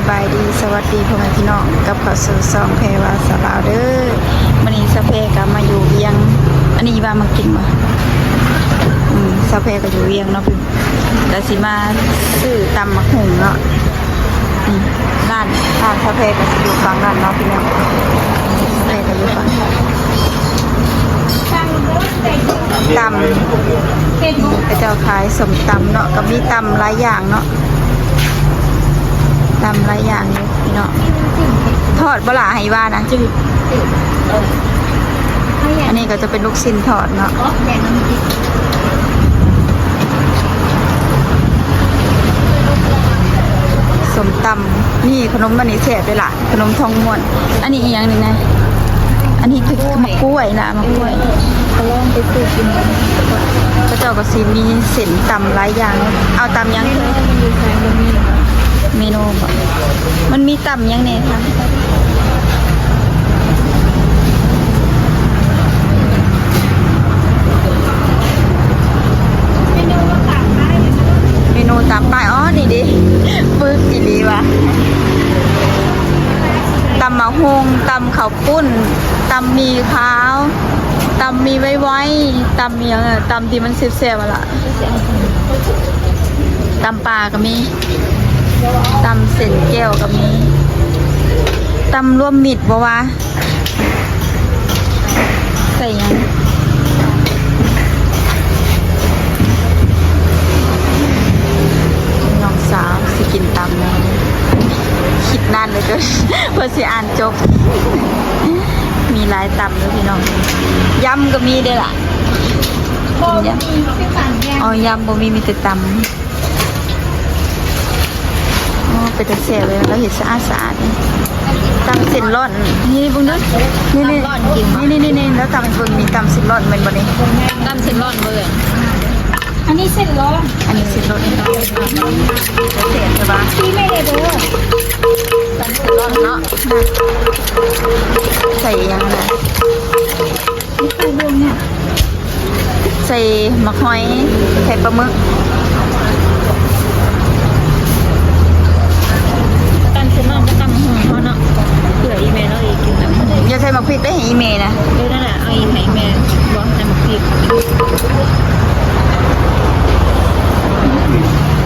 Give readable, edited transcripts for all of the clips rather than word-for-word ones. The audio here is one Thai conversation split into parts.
บายดีสวัสดีพ่อแม่พี่น้องกับข้าวสู่ซองเพวาสลาวเด้อมื้อนี้สะเพก็มาอยู่เวียงอันนี้ว่ามากินบ่สะเพก็อยู่เวียงเนาะพี่แล้วสิมาซื้อตำมะหุ่งเนาะร้านสะเพก็สิอยู่ฝั่งนั้นเนาะพี่น้องสะเพก็อยู่ฝั่งตำก็จะขายสมตำเนาะก็มีตำหลายอย่างเนาะตำหลายอย่างอยู่พี่เนาะทอดบะหล่าให้ว่านะจืดอันนี้ก็จะเป็นลูกชิ้นทอดเนาะสมตำนี่ขนมมันนี่แซ่บเลยล่ะขนมทองม้วนอันนี้อีกอย่างหนึ่งนะอันนี้คือมะกล้วยนะมะกล้วยเขาลองไปซื้อกินก็เจ้าก็สิมีเส้นตำหลายอย่างเอาตำยังเมนูแบบมันมีตำยังไงคะเมนูตำป้ายอ๋อนี่ดิปึ๊กอีหลีวะตำมะฮงตำข้าวปุ้นตำมีขาวตำมีไว้ตำมีอย่างตำที่มันเสียบๆล่ะตำปลาก็มีตำเส้นแก้วก็มีตำรวมมิตรบ่วะใส่ยังน้องสาวสิกินตำเลยคิดนานเลยเกินเพื่อสิอ่านจบมีหลายตำเลยพี่น้องยำก็มีเด้ล่ะยำอ๋อยำบ่มีแต่ตำเป็นตะเสียเลยแล้วเห็นสะอาดตำเส้นร่อนนี่บุ้งด้วยนี่แล้วตำเบิ่งมีตำเส้นร่อนเป็นบ่นี่ตำเส้นร่อนเบิ่งอันนี้เส้นร้อนอันนี้เส้นร่อนเนาะเสียใช่ปะที่ไม่ได้ดูตำเส้นร่อนเนาะใส่ยังไงไม่เคยดูเนี่ยใส่มะฮอยใส่ปลาหมึกอย่าใส่หมักพริกได้เห็นอีเมนะนั่นแหละเอาอีไห่แม่บอกใส่หมกพริก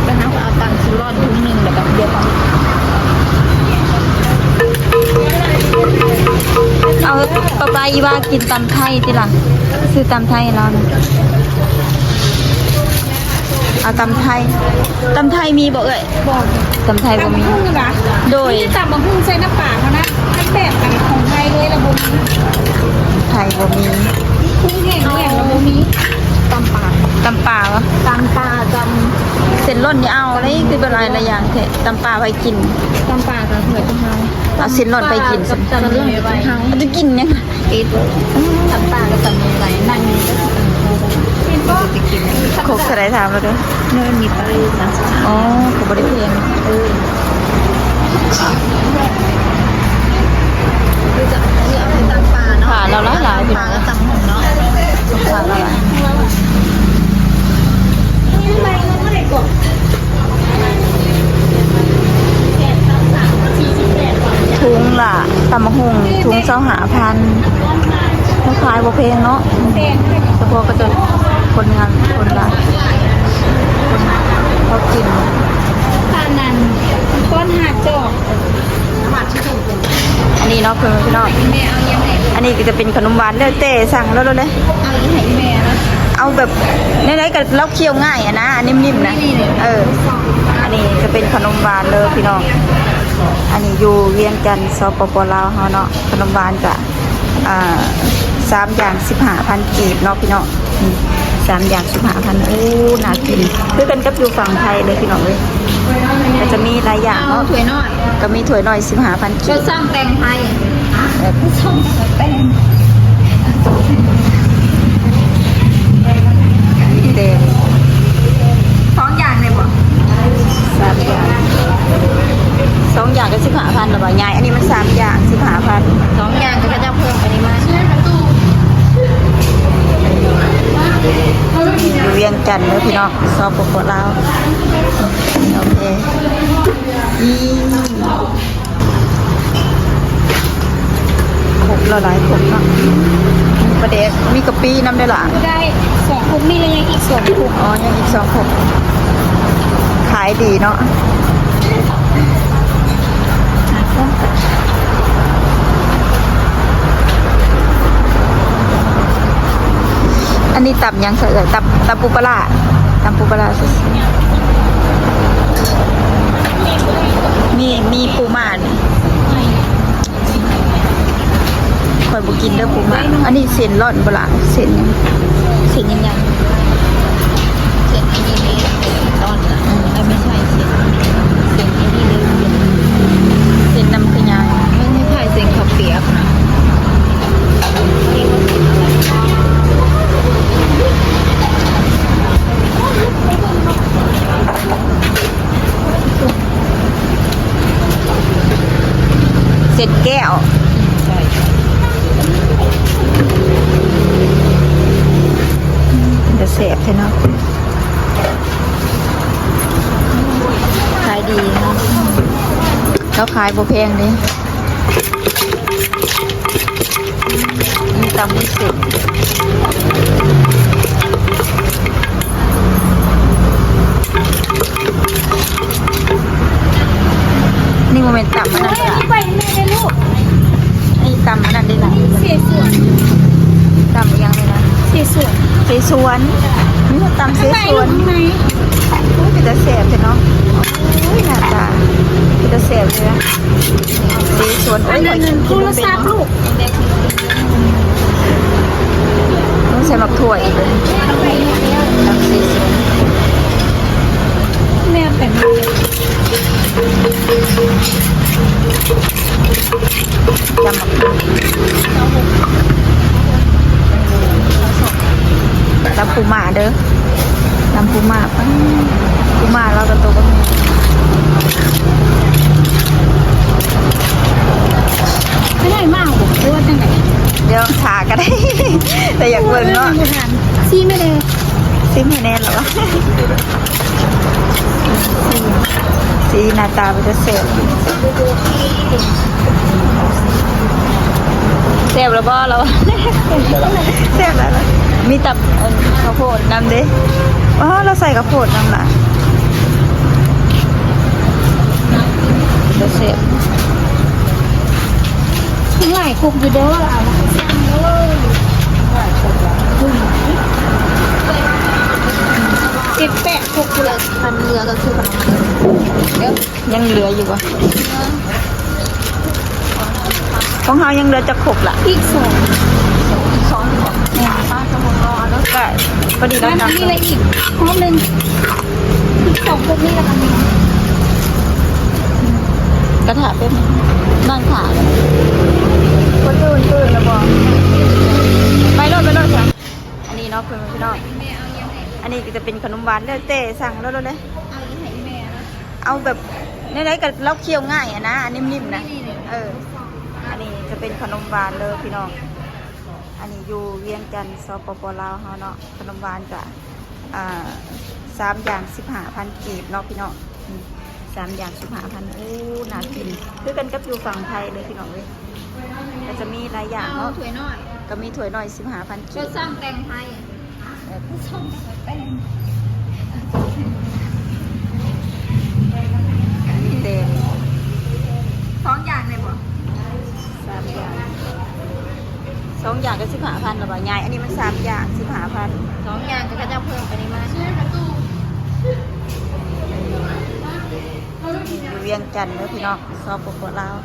แล้วน้ำเอาตังซื้อร้อนถุงหนึ่งแล้วก็เดี๋ยวเอาปลาอีว่ากินตำไทยทีหลังซื้อตำไทยแล้วนะเอาตำไทยมีบ่เอ่ยบอกตำไทยบ่มีโดยตำมะฮุ่งใส่น้ำปลาเขานะทั้งแบบกันของไทยเลยระบบไทยบ่มีคุ้งแห้งระบบนี้ตำปลาวะตำปลาเส้นร่อนนี่เอาอะไรคือเป็นอะไรอย่างเถอะตำปลาไปกินตำปลากับเผือกของเราเอาเส้นร่อนไปกินตำเรื่องของเราจะกินยังตำปลากับตำมีอะไรนั่งนี่ก็จะกินโคกสไลด์ถามเราด้วยเนื้อมีปลานะอ๋อเขาบริเพลงคือจะเอาเป็นตำปลาเนาะผ่าเราหลายปลาก็ตำหงเนาะผ่าเราหลายถุงละตำมะฮุ่งถุง25,000เขาขายบ่เพลงเนาะเฉพาะก็จะคนงานคนละคนเขากินปลานันก้อนหาดจอกอันนี้เนาะเพื่อนพี่น้องอันนี้ก็จะเป็นขนมหวานเลือดเต้สั่งแล้วเลยเอาอีไห่แม่นะเอาแบบไหนๆกับเล้าเคี่ยวง่ายอะนะนิ่มๆนะอันนี้จะเป็นขนมหวานเลยพี่น้องอันนี้อยู่เวียงจันทร์สปป.ลาวเฮาเนาะขนมหวานกะ3 อย่าง 15,000 กีบเนาะพี่น้อง3 อย่าง 15,000โอ้น่ากินคือกันกับอยู่ฝั่งไทยเลยพี่น้องเลยก็จะมีหลายอย่างเนาะถ้วยน้อยก็มีถ้วยน้อย 15,000 กีบก็ซ่อมแตงไทยก็ซ่อมแตงเต็ม2 อย่างเลยบ่3 อย่าง2 อย่างก็ 15,000หรือเปล่าใหญ่อันนี้มัน3 อย่าง 15,000 2 อย่างก็จะเพิ่มอันนี้มาอยู่เวียงจันทร์เลยพี่น้องสปป.ลาวโอเค ขบละหลายขบเนาะประเด็กมีกะปิน้ำได้หละ ได้2คุกนี่เลยยังอีก2คุก อ๋อยังอีก2ขบขายดีเนาะอันนี้ตับยังเสยตับปูปลาตับปูปลาสิมีปูม่าเนี่ยคอยบุกินเด้อปูม่าอันนี้เส้นร่อนบละเส้นยัง เส้นยังเส้นอันนี้เลยตอนละไม่ใช่เส้นอันนี้เลยเส้นน้ำขยาย ไม่ใช่เส้นข้าวเปียกนะเส้นแก้ว ใช่ จะเสพใช่เนาะขายดีเนาะแล้วขายบ่แพงดิมีตำมีเสร็จนี่โมเมนต์ต่ำมันนั่นละ ไปแม่ได้ลูก นี่ต่ำมันนั่นได้ละ เสียส่วน ต่ำยังเลยนะ เสียส่วน เสสวนนี่เราต่ำเส ข้างใน สวน ข้างใน อุ้ยจะเสพใช่เนาะอุ้ยหน้าตาจะเสพเลยนะเสสวน อันนั้นโทรศัพท์ลูก ต้องใช้หมักถั่วอีกเลยต่ำเสสวน แม่เป็น จำหมักถั่วลำปูม่าเด้อลำปูม่าปูม่าแล้วก็ตัวก็มี ไม่ได้มากหรอกเพราะว่าจังไหน เดี๋ยวถาก็ได้ แต่อยากเบิ่งเนาะ ซีไม่ได้ ซิมให้แน่เหรอวะสีหน้าตามันจะเสพเสพแล้วบ่เราเสพแล้วล่ะมีตับข้าวโพดนำเด้อ๋อเราใส่ข้าวโพดนำล่ะจะเสพ ทั้งหลายคุกอยู่เด้อเอาละสั่งเลย18คุกเลยพันเรือก็คือพันเดี๋ยว ยังเหลืออยู่วะของเรายังเหลือจะขบล่ะ อีก2 เนี่ยป้าสมองรอแล้วก็พอดีแล้ว มัน นะ มีอะไรอีกห้องนึงอีก2คุกนี่ละกัน กระถาเป็นนั่งขาเลยคนตื่นแล้วบอกไปรถจ้ะอันนี้เนาะคุณพี่น้องอันนี้ก็จะเป็นขนมหวานเด้อเต้สั่งแล้วเลย เอาอีให้แม่นะ เอาแบบไหนๆกับเราเคี่ยวง่ายอะนะนิ่มๆนะอันนี้จะเป็นขนมหวานเลยพี่น้องอันนี้อยู่เวียงจันทร์สปปลาวเฮาเนาะขนมหวานกะ3 อย่าง 15,000 กีบเนาะพี่น้อง3 อย่าง 15,000โอ้น่ากินคือกันกับอยู่ฝั่งไทยเลยพี่น้องเลยก็จะมีหลายอย่าง เอา เนาะ ถ้วยน้อย ก็มีถ้วยน้อย 15,000 กี ร บ สซ่อมแตงไทยรสซ่อมแตง เต็ม 2อย่างเลยบ่ 3 อย่าง2 อย่างก็15,000หรอบ่ยายอันนี้มัน3 อย่าง 15,000 2อย่างก็จะเพิ่มไปนี่มา อยู่เวียงจันทร์เด้อพี่น้องสปปลาว